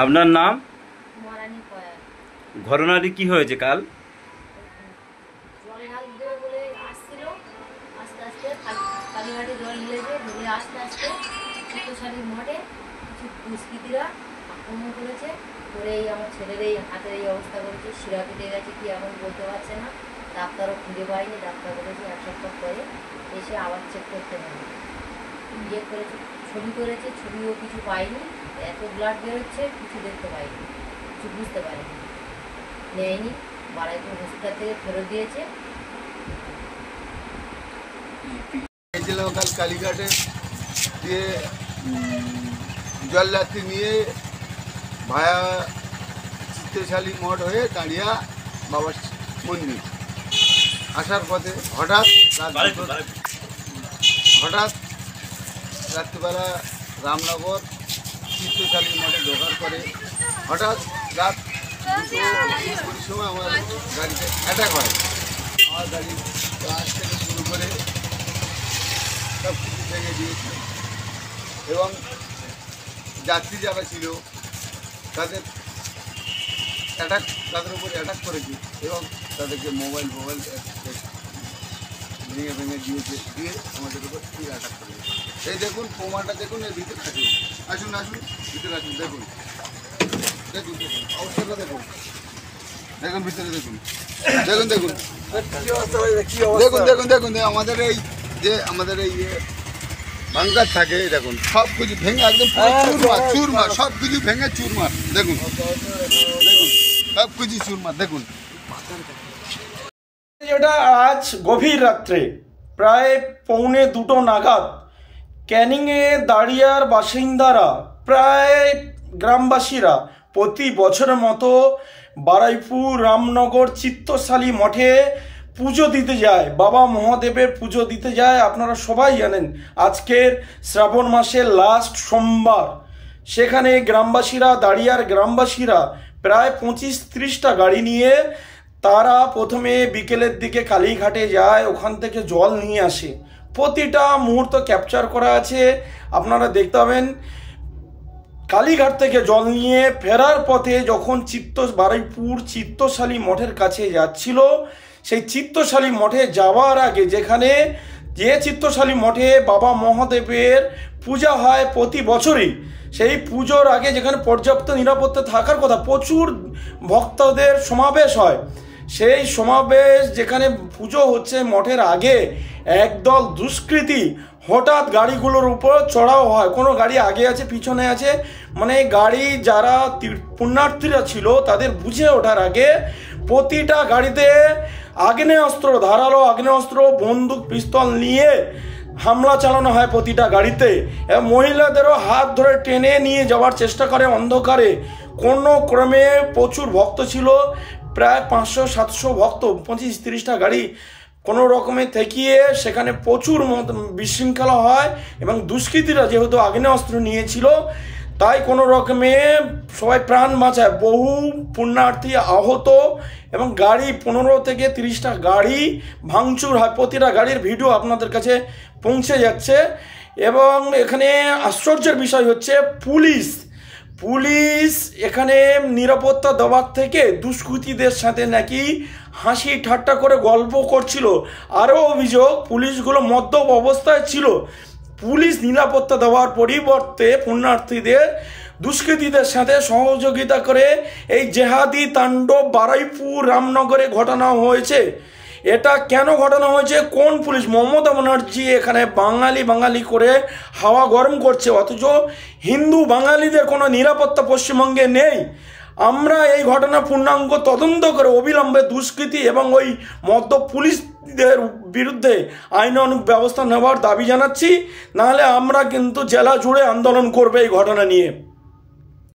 আপনার নাম? ঘটনাটি কি হয়েছে কাল? জল ঢাল দেবে বলে আসছিল, আস্তে আস্তে কালীঘাটে জল ঢেলেছে, ঢেলে আস্তে আস্তে চিত্তশালীর মঠে কিছু দুষ্কৃতীরা আক্রমণ করেছে, করে এই আমার ছেলের এই হাতের এই অবস্থা করেছে, শিরা কেটে গেছে, কি এখন বলতে পারছে না, ডাক্তারও খুঁজে পায়নি, ডাক্তার বলেছে এক সপ্তাহ পরে এসে আবার চেক করতে হবে। ইয়ে করেছে, ছবি করেছে, ছবিও কিছু পাইনি, এত ব্লাড বেরোচ্ছে কিছু দেখতে পাইনি, কিছু বুঝতে পারিনি, নেয়নি, বারাইপুর হসপিটাল থেকে ফেরত দিয়েছে। কাল কালীঘাটে দিয়ে জলযাত্রী নিয়ে ভায়া চিত্তশালী মঠ হয়ে দাঁড়িয়া বাবার মন্দির আসার পথে হঠাৎ রাত্রিবেলা রামনগর চিত্তশালী মঠে ঢোকার পরে হঠাৎ রাত 2:20 সময় আমার গাড়িতে অ্যাটাক হয়। আমার গাড়ি গাছ থেকে শুরু করে সব কিছু ভেঙে দিয়েছে এবং যাত্রী যারা ছিল তাদের উপরে অ্যাটাক করেছে এবং তাদেরকে মোবাইল ভেঙে দিয়েছে, দিয়ে আমাদের উপর অ্যাটাক করেছে। এই দেখুন প্রমাণটা দেখুন, এর ভিতরে আসুন ভিতরে আসুন, দেখুন অবস্থাটা দেখুন ভিতরে দেখুন আমাদের এই বাংকার থাকে, দেখুন সব কিছু ভেঙে একদম চুরমার, সব কিছু ভেঙে চুরমার, দেখুন সব কিছু চুরমার, দেখুন। এটা আজ গভীর রাত্রে প্রায় 1:45 নাগাদ ক্যানিংয়ে দাঁড়িয়ার বাসিন্দারা, প্রায় গ্রামবাসীরা প্রতি বছরের মতো বারাইপুর রামনগর চিত্তশালী মঠে পুজো দিতে যায়, বাবা মহাদেবের পুজো দিতে যায়। আপনারা সবাই জানেন আজকের শ্রাবণ মাসের লাস্ট সোমবার সেখানে গ্রামবাসীরা, দাঁড়িয়ার গ্রামবাসীরা প্রায় 25-30টা গাড়ি নিয়ে তারা প্রথমে বিকেলের দিকে কালীঘাটে যায়, ওখান থেকে জল নিয়ে আসে। প্রতিটা মুহূর্ত ক্যাপচার করা আছে, আপনারা দেখতে পাবেন। কালীঘাট থেকে জল নিয়ে ফেরার পথে যখন বারুইপুর চিত্তশালী মঠের কাছে যাচ্ছিল, সেই চিত্তশালী মঠে যাওয়ার আগে যে চিত্তশালী মঠে বাবা মহাদেবের পূজা হয় প্রতি বছরই, সেই পুজোর আগে যেখানে পর্যাপ্ত নিরাপত্তা থাকার কথা, প্রচুর ভক্তদের সমাবেশ হয়, সেই সমাবেশ যেখানে পুজো হচ্ছে মঠের আগে একদল দুষ্কৃতী হঠাৎ গাড়িগুলোর উপর চড়াও হয়। কোনো গাড়ি আগে আছে, পিছনে আছে, মানে গাড়ি যারা পুণ্যার্থীরা ছিল তাদের বুঝে ওঠার আগে প্রতিটা গাড়িতে আগ্নেয়াস্ত্র, ধারালো আগ্নেয়াস্ত্র, বন্দুক, পিস্তল নিয়ে হামলা চালানো হয় প্রতিটা গাড়িতে। এবং মহিলাদেরও হাত ধরে টেনে নিয়ে যাওয়ার চেষ্টা করে অন্ধকারে। কোনো ক্রমে প্রচুর ভক্ত ছিল, প্রায় 500-700 ভক্ত, 25-30টা গাড়ি কোনো রকমে ঠেকিয়ে সেখানে প্রচুর বিশৃঙ্খলা হয় এবং দুষ্কৃতীরা যেহেতু আগ্নেয়াস্ত্র নিয়েছিল তাই কোনো রকমে সবাই প্রাণ বাঁচায়। বহু পুণ্যার্থী আহত এবং গাড়ি 15-30টা গাড়ি ভাঙচুর হয়। প্রতিটা গাড়ির ভিডিও আপনাদের কাছে পৌঁছে যাচ্ছে। এবং এখানে আশ্চর্যের বিষয় হচ্ছে পুলিশ এখানে নিরাপত্তা দেওয়ার থেকে দুষ্কৃতীদের সাথে নাকি হাসি ঠাট্টা করে গল্প করছিল। আরও অভিযোগ, পুলিশগুলো মদ্যপ অবস্থায় ছিল। পুলিশ নিরাপত্তা দেওয়ার পরিবর্তে পুণ্যার্থীদের দুষ্কৃতীদের সাথে সহযোগিতা করে এই জেহাদি তাণ্ডব বারুইপুর রামনগরে ঘটানো হয়েছে। এটা কেন ঘটানো হয়েছে? কোন পুলিশ? মমতা ব্যানার্জি এখানে বাঙালি করে হাওয়া গরম করছে, অথচ হিন্দু বাঙালিদের কোনো নিরাপত্তা পশ্চিমবঙ্গে নেই। আমরা এই ঘটনা পূর্ণাঙ্গ তদন্ত করে অবিলম্বে দুষ্কৃতী এবং ওই মদ্য পুলিশদের বিরুদ্ধে আইনানুগ ব্যবস্থা নেওয়ার দাবি জানাচ্ছি, নাহলে আমরা কিন্তু জেলা জুড়ে আন্দোলন করবে এই ঘটনা নিয়ে।